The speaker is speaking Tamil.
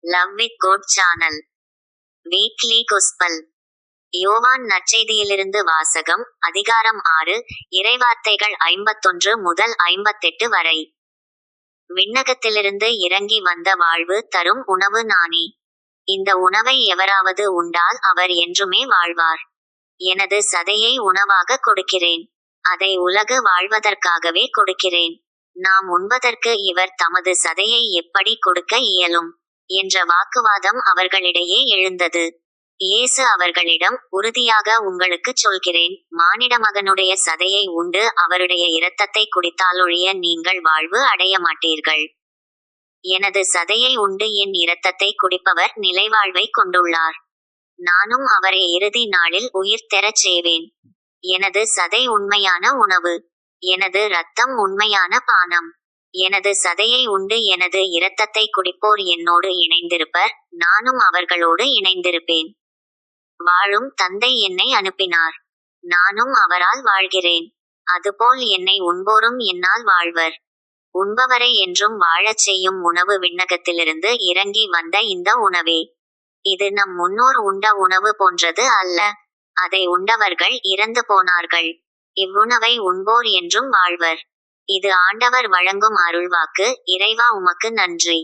Love with God channel weekly gospel. Yovan நற்செய்தியிலிருந்து வாசகம். அதிகாரம் 6, இறைவார்த்தைகள் 51 முதல் 58 வரை. விண்ணகத்திலிருந்து இறங்கி வந்த வாழ்வு தரும் உணவு நானே. இந்த உணவை எவராவது உண்டால் அவர் என்றுமே வாழ்வார். எனது சதையை உணவாக கொடுக்கிறேன். அதை உலகு வாழ்வதற்காகவே கொடுக்கிறேன். நாம் உண்பதற்கு இவர் தமது சதையை எப்படி கொடுக்க இயலும் என்ற வாக்குவாதம் அவர்களிடையே எழுந்தது. இயேசு அவர்களிடம், உறுதியாக உங்களுக்குச் சொல்கிறேன், மானிடமகனுடைய சதையை உண்டு அவருடைய இரத்தத்தை குடித்தாலொழிய நீங்கள் வாழ்வு அடைய மாட்டீர்கள். எனது சதையை உண்டு என் இரத்தத்தை குடிப்பவர் நிலைவாழ்வை கொண்டுள்ளார். நானும் அவரை இறுதி நாளில் உயிர் தெரச் செய்வேன். எனது சதை உண்மையான உணவு. எனது இரத்தம் உண்மையான பானம். எனது சதையை உண்டு எனது இரத்தத்தை குடிப்போர் என்னோடு இணைந்திருப்பர், நானும் அவர்களோடு இணைந்திருப்பேன். வாழும் தந்தை என்னை அனுப்பினார். நானும் அவரால் வாழ்கிறேன். அதுபோல் என்னை உண்போரும் என்னால் வாழ்வர். உண்பவரை என்றும் வாழச் செய்யும் உணவு விண்ணகத்திலிருந்து இறங்கி வந்த இந்த உணவே. இது நம் முன்னோர் உண்ட உணவு போன்றது அல்ல. அதை உண்டவர்கள் இறந்து போனார்கள். இவ்வுணவை உண்போர் என்றும் வாழ்வர். இது ஆண்டவர் வழங்கும் அருள்வாக்கு. இறைவா உமக்கு நன்றி.